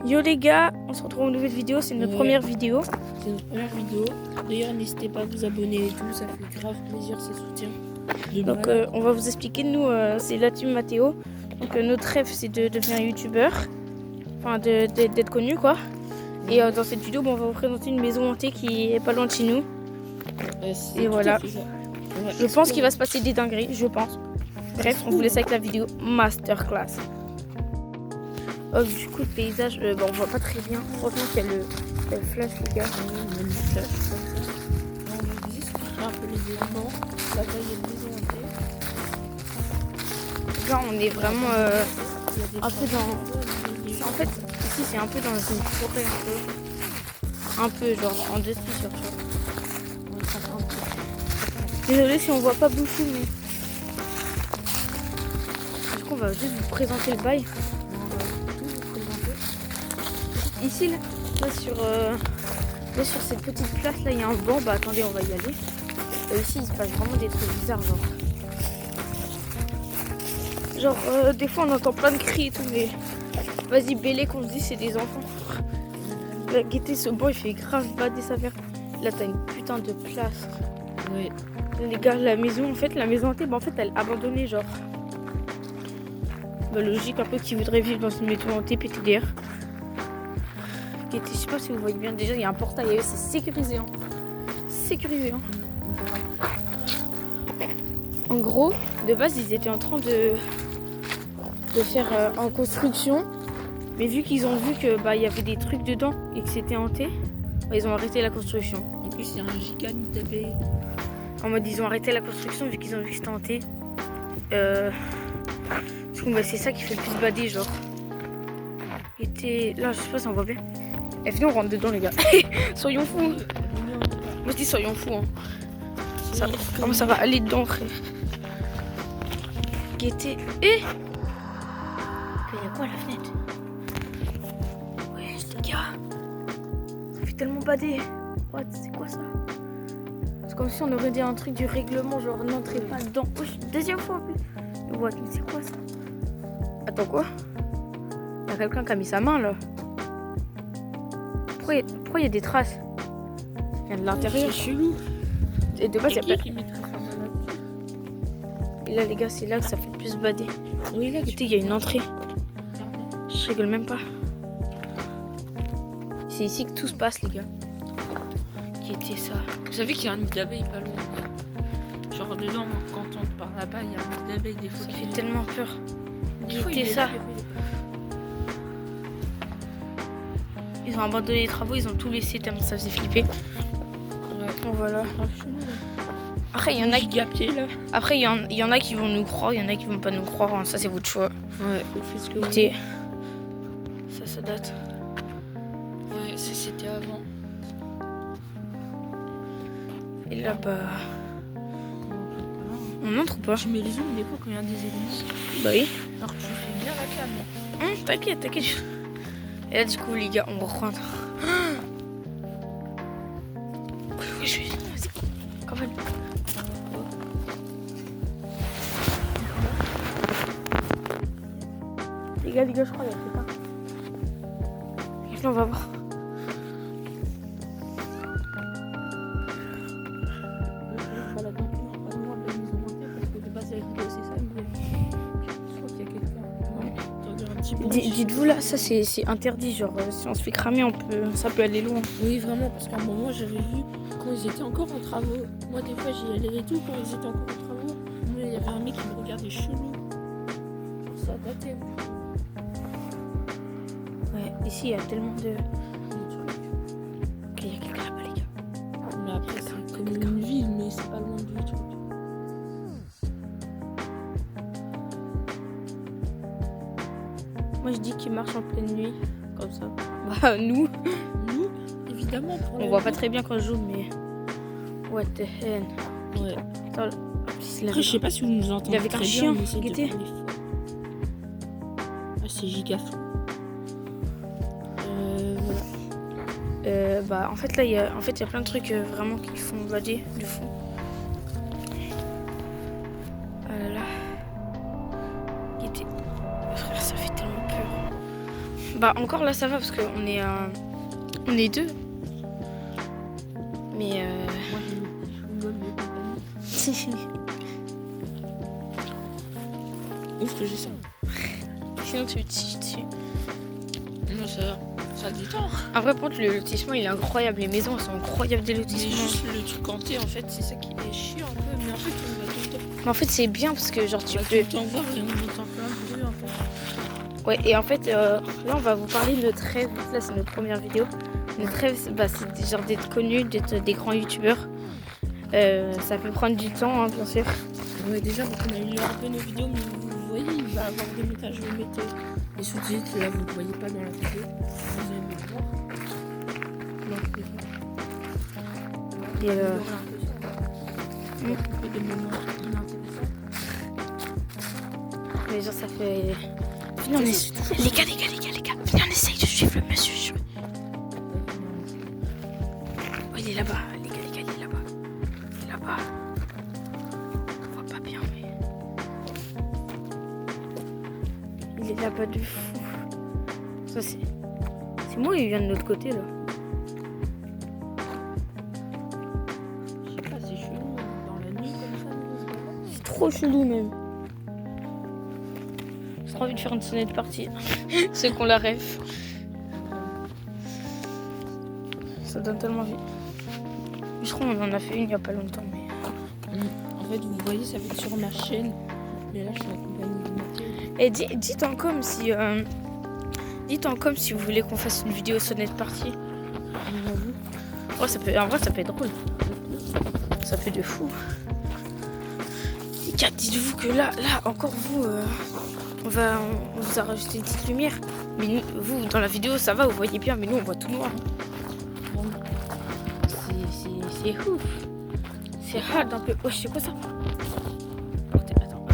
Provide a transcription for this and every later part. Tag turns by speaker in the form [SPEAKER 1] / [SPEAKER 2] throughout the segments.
[SPEAKER 1] Yo les gars, on se retrouve dans une nouvelle vidéo, c'est notre première vidéo.
[SPEAKER 2] C'est notre première vidéo. D'ailleurs, n'hésitez pas à vous abonner et tout, ça fait grave plaisir, ça soutient.
[SPEAKER 1] Donc on va vous expliquer, nous c'est la team Mathéo. Donc notre rêve c'est de devenir youtubeur, enfin d'être connu quoi. Et dans cette vidéo, on va vous présenter une maison hantée qui est pas loin de chez nous. Et voilà. Je pense qu'il va se passer des dingueries, je pense. Bref, on vous laisse avec la vidéo masterclass. Du coup, le paysage, on voit pas très bien. Franchement, il y a le flash, les gars.
[SPEAKER 2] On a le flash comme ça. On va vous expliquer un peu les éléments. Là-bas, il y a une maison hantée.
[SPEAKER 1] Là, on est vraiment un peu dans... En fait, ici, c'est un peu dans une forêt, un peu genre en dessous, surtout. Désolé si on voit pas beaucoup, mais... Du coup, on va juste vous présenter le bail. Ici, là sur cette petite place, là, il y a un banc. Bah, attendez, on va y aller. Et ici, il se passe vraiment des trucs bizarres, genre. Des fois, on entend plein de cris et tout, mais... Vas-y, Bélé, qu'on se dit, c'est des enfants. Là, guettez, ce banc, il fait grave bader sa mère. Là, t'as une putain de place.
[SPEAKER 2] Ouais.
[SPEAKER 1] Les gars, la maison, en fait, la maison hantée, bah, en fait, elle est abandonnée, genre. Bah, logique, un peu qui voudrait vivre dans une maison hantée, PTDR. Je sais pas si vous voyez bien, déjà il y a un portail, c'est sécurisé. Sécurisé. En gros, de base ils étaient en train de faire en construction, mais vu qu'ils ont vu que il y avait des trucs dedans et que c'était hanté, ils ont arrêté la construction.
[SPEAKER 2] En plus il y a un giga nid d'abeilles.
[SPEAKER 1] En mode ils ont arrêté la construction vu qu'ils ont vu que c'était hanté. Du coup c'est ça qui fait le plus bader genre. Là je sais pas si on voit bien. Et venez, on rentre dedans, les gars. Soyons fous. Moi, je dis soyons fous. Comment ça va aller dedans, frère? Guettez. Et il y a quoi à la fenêtre? Ouais, les gars. Ça fait tellement bader. What? C'est quoi ça? C'est comme si on aurait dit un truc du règlement, genre n'entrez pas dedans. Oh, deuxième fois en plus. What? Mais c'est quoi ça? Attends, quoi? Il y a quelqu'un qui a mis sa main, là. Pourquoi il y a des traces? Ça vient de l'intérieur.
[SPEAKER 2] C'est chelou.
[SPEAKER 1] Et de base, il y a pas... Et là, les gars, c'est là que ça fait le plus bader.
[SPEAKER 2] Oui, là,
[SPEAKER 1] écoutez, il y a une entrée. Je rigole même pas. C'est ici que tout se passe, les gars. Qui était ça?
[SPEAKER 2] Vous savez qu'il y a un nid d'abeilles pas loin. Genre dedans, quand on part là-bas, il y a un nid d'abeilles des fois.
[SPEAKER 1] Ça fait tellement peur. Qui était ça? Ils ont abandonné les travaux, ils ont tout laissé tellement ça faisait flipper.
[SPEAKER 2] Ouais.
[SPEAKER 1] Donc voilà. Après, il y en a qui là. Après, il y en a qui vont nous croire, il y en a qui vont pas nous croire. Hein. Ça, c'est votre choix.
[SPEAKER 2] Ouais, vous faites ce que vous
[SPEAKER 1] voulez.
[SPEAKER 2] voulez.
[SPEAKER 1] Ça date.
[SPEAKER 2] Ouais, ça c'était avant.
[SPEAKER 1] Et là, on entre ou pas?
[SPEAKER 2] Je mets les zooms des fois quand il y a des ennemis.
[SPEAKER 1] Bah oui.
[SPEAKER 2] Alors tu fais bien la cam.
[SPEAKER 1] T'inquiète. Et là, du coup, les gars, on va reprendre. Oui, je vais. Vas-y. Quand même. Les gars, je crois qu'il y a quelqu'un. Viens, on va voir. Dites-vous là, ça c'est interdit, genre si on se fait cramer, ça peut aller loin.
[SPEAKER 2] Oui, vraiment, parce qu'à un moment j'avais vu quand ils étaient encore en travaux. Moi des fois j'y allais et tout quand ils étaient encore en travaux. Mais il y avait un mec qui me regardait chelou. Ça datait.
[SPEAKER 1] Ouais, ici il y a tellement de trucs. Ok, il y a quelqu'un là-bas, les gars.
[SPEAKER 2] Mais après c'est comme une ville, mais c'est pas loin du truc.
[SPEAKER 1] Moi je dis qu'il marche en pleine nuit, comme ça. Bah nous
[SPEAKER 2] Évidemment.
[SPEAKER 1] On voit pas très bien quand je joue, mais... What the hell.
[SPEAKER 2] Ouais.
[SPEAKER 1] Attends,
[SPEAKER 2] après je sais pas si vous nous entendez.
[SPEAKER 1] Il avait un chien,
[SPEAKER 2] guetté. Ah c'est giga fou.
[SPEAKER 1] Voilà. En fait là il y a plein de trucs vraiment qui font bader du fond. Ah là là. Frère, ça fait tellement peur. Bah encore là ça va parce qu'on est on est deux. Mais
[SPEAKER 2] Moi j'ai mes petits chewing-gums et compagnie. Où est-ce que j'ai ça?
[SPEAKER 1] Sinon tu dessus.
[SPEAKER 2] Non, ça a du temps.
[SPEAKER 1] Après par contre le lotissement il est incroyable, les maisons elles sont incroyables des
[SPEAKER 2] C'est
[SPEAKER 1] lotissements.
[SPEAKER 2] juste le truc hanté en fait, c'est ça qui est chiant un peu. Mais en fait on va tout le temps.
[SPEAKER 1] Mais en fait c'est bien parce que genre tu
[SPEAKER 2] On va tout
[SPEAKER 1] peux.
[SPEAKER 2] le temps voir et on entend plein de bruit en fait.
[SPEAKER 1] Ouais et en fait là on va vous parler de notre rêve, là c'est notre première vidéo. Notre rêve c'est genre d'être connu, d'être des grands youtubeurs. Ça peut prendre du temps hein, bien sûr.
[SPEAKER 2] Ouais, déjà on a eu un peu nos vidéos, mais vous voyez il va avoir des montages, je vais mettre les sous-titres, là vous ne voyez pas dans la vidéo. Vous allez me voir. Donc,
[SPEAKER 1] Et
[SPEAKER 2] des moments inintéressants.
[SPEAKER 1] mais genre ça fait. Venez, les gars, venez on essaye de suivre le monsieur. Oh il est là-bas, les gars, il est là-bas. Il est là-bas. On voit pas bien mais. Il est là-bas de fou. Ça c'est. C'est moi il vient de l'autre côté là.
[SPEAKER 2] Je sais pas, c'est chelou dans la nuit comme ça.
[SPEAKER 1] C'est trop chelou même. J'ai trop envie de faire une sonnette partie. Ceux qu'on la rêve. Ça donne tellement envie. Je crois qu'on en a fait une il y a pas longtemps. Mais...
[SPEAKER 2] En fait, vous voyez, ça fait sur ma chaîne. Mais là, je suis en compagnie de Mathieu.
[SPEAKER 1] Et dites en com si. Dites en com si vous voulez qu'on fasse une vidéo sonnette partie. Oh, ça peut, en vrai, ça peut être drôle. Ça fait de fou. Les gars, dites-vous que là, encore vous, on vous a rajouté une petite lumière. Mais nous, vous, dans la vidéo, ça va, vous voyez bien, mais nous, on voit tout noir. C'est ouf. C'est hard un peu. Oh, je sais quoi ça? Attends.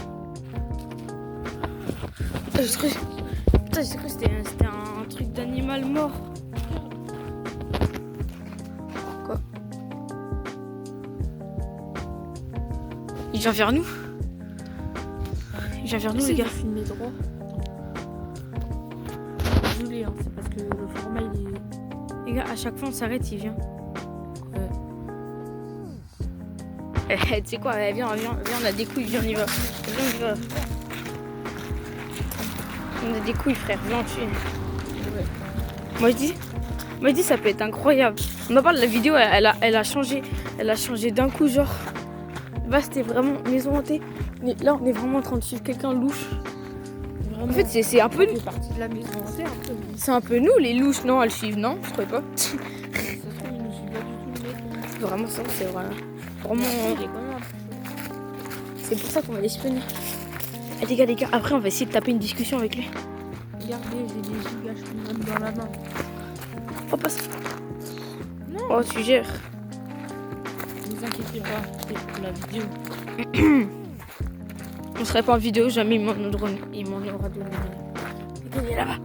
[SPEAKER 1] Putain, j'ai cru que c'était un truc d'animal mort. Quoi? Il vient vers nous. Il vient vers nous, les gars.
[SPEAKER 2] Filmer droit. Désolé, hein, c'est parce que le format il est.
[SPEAKER 1] Les gars, à chaque fois on s'arrête, il vient. Tu sais quoi, viens, on a des couilles, viens, on y va. Viens, on y va. On a des couilles, frère, viens, on tue.
[SPEAKER 2] Ouais.
[SPEAKER 1] Moi je dis ça peut être incroyable. On en parle, la vidéo elle a changé d'un coup, genre. Là c'était vraiment maison hantée. Mais là on est vraiment en train de suivre quelqu'un louche.
[SPEAKER 2] Vraiment,
[SPEAKER 1] En fait c'est un peu
[SPEAKER 2] fait partie de la maison hantée un peu.
[SPEAKER 1] c'est un peu nous les louches, non, elles suivent, non, je crois pas.
[SPEAKER 2] Ça se trouve, ils nous suivent pas du tout, le mec.
[SPEAKER 1] Vraiment ça, c'est vraiment.
[SPEAKER 2] Il est quand même un peu.
[SPEAKER 1] C'est pour ça qu'on va les spawner. Et les gars, après on va essayer de taper une discussion avec lui.
[SPEAKER 2] Regardez, j'ai des gigas chewing-gum dans la main.
[SPEAKER 1] Oh passe.
[SPEAKER 2] Non.
[SPEAKER 1] Oh tu gères.
[SPEAKER 2] Ne vous inquiétez pas, c'est pour la vidéo.
[SPEAKER 1] On serait pas en vidéo, jamais il m'en aura donné. Les gars, il est là-bas.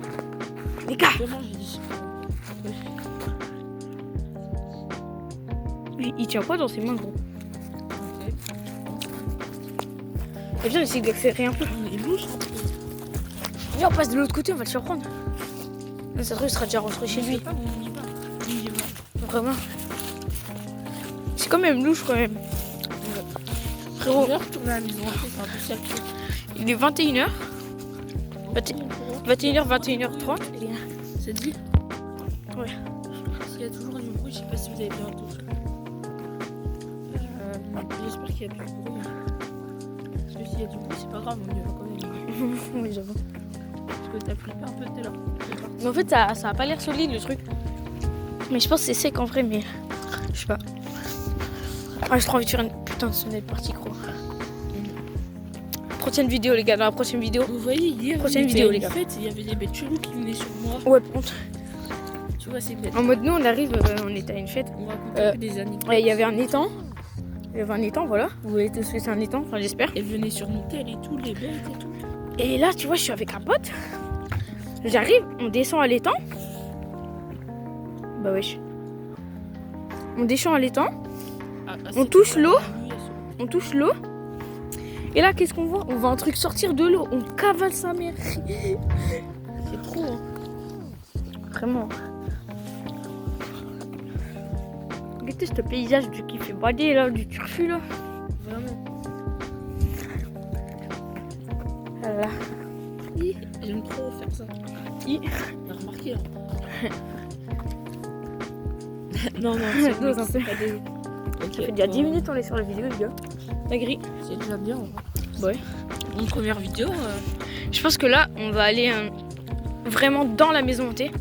[SPEAKER 1] Les gars.
[SPEAKER 2] Demain, j'ai dit.
[SPEAKER 1] Il tient quoi dans ses mains, gros?
[SPEAKER 2] Ok.
[SPEAKER 1] Et bien, essayer d'accélérer un peu.
[SPEAKER 2] On est louche un peu.
[SPEAKER 1] Viens, on passe de l'autre côté, on va le surprendre. Ça se trouve, il sera déjà rentré chez
[SPEAKER 2] Je
[SPEAKER 1] lui.
[SPEAKER 2] sais pas où on y va. Oui, il est mort.
[SPEAKER 1] Vraiment. C'est quand même louche, quand même. Frérot,
[SPEAKER 2] Je vais retourner à la maison hantée, c'est un peu sacré.
[SPEAKER 1] il est 21h. 21h, 21h30.
[SPEAKER 2] Ça te dit?
[SPEAKER 1] Ouais.
[SPEAKER 2] S'il y a toujours du bruit, je sais pas si vous avez bien entendu. J'espère qu'il y a plus de bruit. Parce que s'il y a du bruit, c'est pas grave, on y va quand même.
[SPEAKER 1] Oui, j'avoue.
[SPEAKER 2] Parce que t'as flippé un peu tout à l'heure.
[SPEAKER 1] Mais en fait, ça a pas l'air solide, le truc. Mais je pense que c'est sec en vrai, mais je sais pas. Ah, j'ai trop envie de faire une putain de sonnette partie, gros. Prochaine vidéo, les gars, dans la prochaine vidéo.
[SPEAKER 2] Vous voyez, hier,
[SPEAKER 1] Prochaine
[SPEAKER 2] on était
[SPEAKER 1] vidéo,
[SPEAKER 2] à
[SPEAKER 1] les
[SPEAKER 2] une
[SPEAKER 1] gars.
[SPEAKER 2] fête, il y avait des bêtes cheloues qui venaient sur moi.
[SPEAKER 1] Ouais, par contre,
[SPEAKER 2] Tu vois, c'est bête.
[SPEAKER 1] en mode nous, on arrive, on était à une fête.
[SPEAKER 2] On raconte un peu des anecdotes.
[SPEAKER 1] Ouais, il y avait un étang. Il y avait un étang, voilà. Vous voyez tous ce que c'est un étang, enfin j'espère.
[SPEAKER 2] Elles venaient sur mon tel et tout, les bêtes et tout.
[SPEAKER 1] Et là, tu vois, je suis avec un pote. J'arrive, on descend à l'étang. Bah wesh. On descend à l'étang, On touche l'eau. on touche l'eau. Et là, qu'est-ce qu'on voit un truc sortir de l'eau. On cavale sa mère.
[SPEAKER 2] C'est trop, hein.
[SPEAKER 1] Vraiment. Regardez ce paysage qui fait bader là, du turfu là.
[SPEAKER 2] Vraiment.
[SPEAKER 1] Voilà.
[SPEAKER 2] J'aime trop faire ça. On a remarqué. Hein. non, c'est
[SPEAKER 1] Dose un peu.
[SPEAKER 2] pas des...
[SPEAKER 1] Ça fait déjà 10 minutes on est sur la vidéo les gars. T'as gris.
[SPEAKER 2] C'est déjà bien.
[SPEAKER 1] Ouais.
[SPEAKER 2] Une première vidéo.
[SPEAKER 1] Je pense que là on va aller vraiment dans la maison hantée.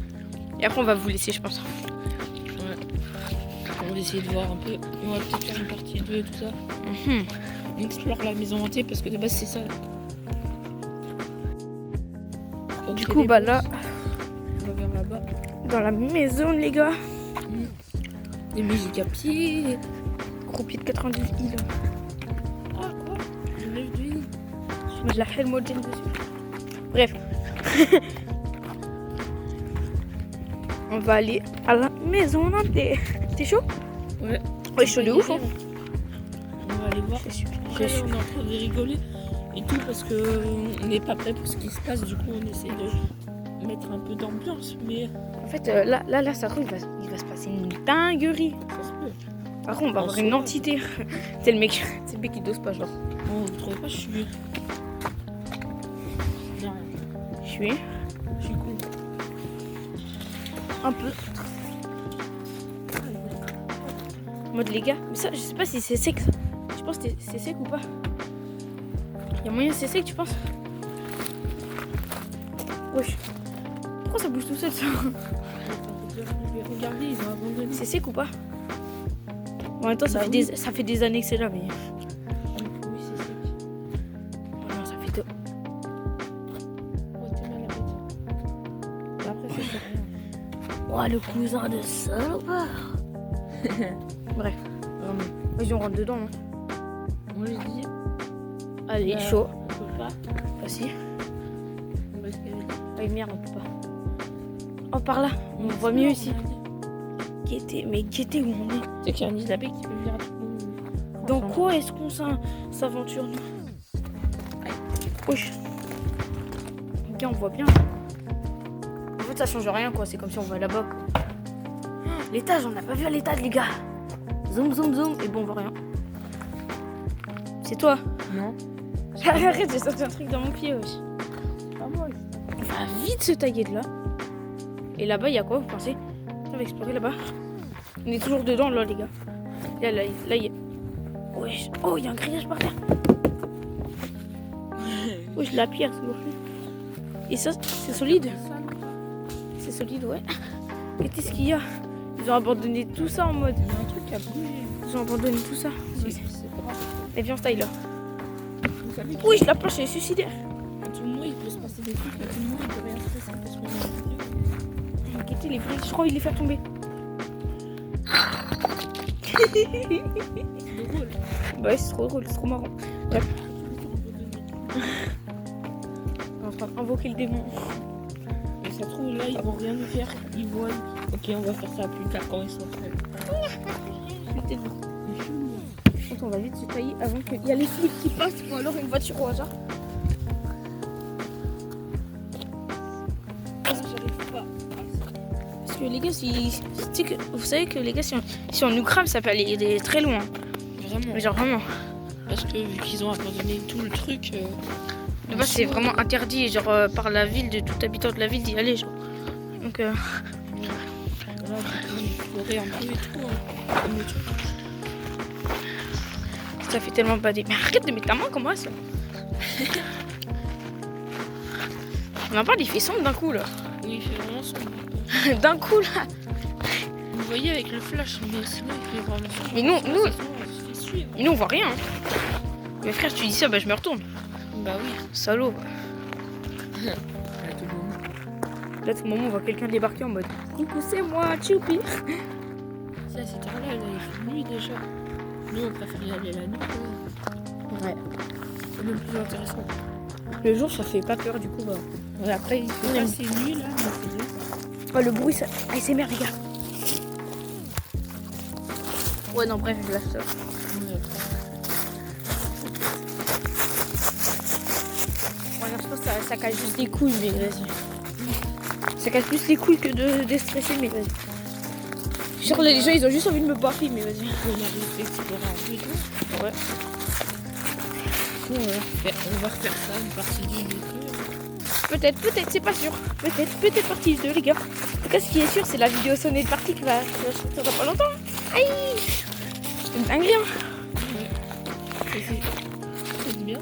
[SPEAKER 1] Et après on va vous laisser je pense.
[SPEAKER 2] Ouais. On va essayer de voir un peu. On va peut-être faire une partie 2 et tout ça. On explore la maison hantée parce que de base c'est ça.
[SPEAKER 1] Du coup bah là,
[SPEAKER 2] on va vers là-bas.
[SPEAKER 1] dans la maison les gars.
[SPEAKER 2] Des musiques à pied.
[SPEAKER 1] Croupier de 90 îles.
[SPEAKER 2] Ah quoi? Je lève du lit.
[SPEAKER 1] Je la fais le mot de dessus. Bref. On va aller à la maison hantée. T'es chaud?
[SPEAKER 2] Ouais.
[SPEAKER 1] Ouais, chaud de ouf. Hein.
[SPEAKER 2] On va aller voir.
[SPEAKER 1] Je suis
[SPEAKER 2] Après, on est en train de rigoler et tout parce qu'on n'est pas prêt pour ce qui se passe. Du coup, on essaie de mettre un peu d'ambiance. Mais
[SPEAKER 1] En fait, là, ça trouve, il va se passer une dinguerie.
[SPEAKER 2] ça se peut.
[SPEAKER 1] Par contre, on va avoir une entité. C'est le mec qui dose pas, genre.
[SPEAKER 2] Oh, vous trouvez pas? Je suis. Non,
[SPEAKER 1] Je suis
[SPEAKER 2] je suis cool.
[SPEAKER 1] un peu. En mode les gars, mais ça, je sais pas si c'est sec. Ça. Tu penses que c'est sec ou pas? Il y a moyen que c'est sec, tu penses? Wesh. Pourquoi ça bouge tout seul ça?
[SPEAKER 2] Regardez, ils ont abandonné.
[SPEAKER 1] C'est sec ou pas? En même temps, ça fait des années que c'est là, mais.
[SPEAKER 2] Oui, c'est sec.
[SPEAKER 1] Oh non, ça fait deux.
[SPEAKER 2] Oh, t'es mal à la bête. Et après, ça fait rien.
[SPEAKER 1] Oh, le cousin de salopard. Bref,
[SPEAKER 2] Vraiment.
[SPEAKER 1] vas-y, on rentre dedans, non?
[SPEAKER 2] Moi, je dis.
[SPEAKER 1] Allez, chaud.
[SPEAKER 2] On peut pas.
[SPEAKER 1] Ah si.
[SPEAKER 2] On va se caler.
[SPEAKER 1] Ah merde, on peut pas. Oh, par là, on voit mieux ici. Guettez, mais guettez où on est.
[SPEAKER 2] C'est qu'il y a un Isabelle qui peut venir à tout le monde.
[SPEAKER 1] Dans quoi est-ce qu'on s'aventure, nous? Wesh. Gars, on voit bien. En fait, ça change rien, quoi. C'est comme si on va là-bas, quoi. L'étage, on n'a pas vu à l'étage, les gars. Zoom, zoom, zoom. Et bon, on voit rien. C'est toi.
[SPEAKER 2] Non.
[SPEAKER 1] Arrête, j'ai sorti un truc dans mon pied, wesh.
[SPEAKER 2] Pas moi.
[SPEAKER 1] On va vite se tailler de là. Et là-bas, il y a quoi, vous pensez? On va explorer là-bas. On est toujours dedans, là, les gars. Là, il y a... Wesh. Oh, il y a un grillage par terre. Wesh, la pierre, c'est bon. Et ça, c'est solide. C'est solide, ouais. Qu'est-ce qu'il y a? Ils ont abandonné tout ça en mode...
[SPEAKER 2] Il y a un truc qui a bougé.
[SPEAKER 1] Ils ont abandonné tout ça.
[SPEAKER 2] Oui, c'est pas grave.
[SPEAKER 1] Et viens, on se taille là.
[SPEAKER 2] Vous savez
[SPEAKER 1] Wesh, la planche, elle est suicidaire.
[SPEAKER 2] qu'à tout le monde, il peut se passer des trucs. À tout le monde, il peut rien se passer parce qu'on est en vidéo.
[SPEAKER 1] Inquiétez les briques, je crois qu'il les faire tomber.
[SPEAKER 2] C'est drôle.
[SPEAKER 1] Bah ouais, c'est trop drôle, c'est trop marrant. Bref, on est en train d'invoquer le démon.
[SPEAKER 2] Mais ça se trouve, là, ils vont rien nous faire. Ils voient. Ok, on va faire ça plus tard quand ils sont prêts.
[SPEAKER 1] Peut-être. On va vite se tailler avant qu'il y a les flics qui passent ou alors une voiture au hasard.
[SPEAKER 2] Ah, j'arrive pas.
[SPEAKER 1] Parce que les gars, vous savez que les gars, si on nous crame, ça peut aller très loin.
[SPEAKER 2] Vraiment.
[SPEAKER 1] Mais genre vraiment.
[SPEAKER 2] Parce que vu qu'ils ont abandonné tout le truc.
[SPEAKER 1] De base, c'est vraiment interdit, genre par la ville, de tout habitant de la ville d'y aller, genre. Donc,
[SPEAKER 2] Voilà, il faudrait un peu et tout. Hein. Comme le truc.
[SPEAKER 1] ça fait tellement bader. Mais arrête de mettre ta main comme moi, ça. On a pas, il fait sombre d'un coup, là.
[SPEAKER 2] Oui, il fait vraiment sombre.
[SPEAKER 1] D'un coup, là.
[SPEAKER 2] Vous voyez avec le flash, mais sinon il fait vraiment sombre.
[SPEAKER 1] Mais nous,
[SPEAKER 2] Sinon, on se fait suivre.
[SPEAKER 1] Mais nous, on voit rien. Hein. Mais frère, tu dis ça, bah je me retourne.
[SPEAKER 2] Bah oui.
[SPEAKER 1] Salaud.
[SPEAKER 2] À tout moment.
[SPEAKER 1] Là, à tout moment, on voit quelqu'un débarquer en mode coucou, c'est moi, Choupi.
[SPEAKER 2] Si à cette heure-là, il fait nuit déjà. Nous, on préfère y aller la nuit.
[SPEAKER 1] Ouais.
[SPEAKER 2] C'est même plus intéressant.
[SPEAKER 1] Le jour, ça fait pas peur, du coup, bah.
[SPEAKER 2] Ouais, après, il fait
[SPEAKER 1] Ouais.
[SPEAKER 2] passer nuit là, mais c'est bien.
[SPEAKER 1] Oh, le bruit, ça. Ah, c'est merde, les gars. Ouais, non, bref, je lâche ça. Ouais, non, je pense que ça cache juste des couilles, mais vas-y. Ça casse plus les couilles que de déstresser, mais vas-y. Genre les gens ils ont juste envie de me baffer, mais vas-y.
[SPEAKER 2] On arrive explorer et tout.
[SPEAKER 1] Ouais.
[SPEAKER 2] On va refaire ça, une partie du jeu.
[SPEAKER 1] Peut-être, c'est pas sûr. Peut-être partie 2 les gars. En tout cas ce qui est sûr c'est la vidéo sonnée de partie qui va sortir dans pas longtemps. Aïe. C'est une dinguerie hein.
[SPEAKER 2] Ouais. C'est bien.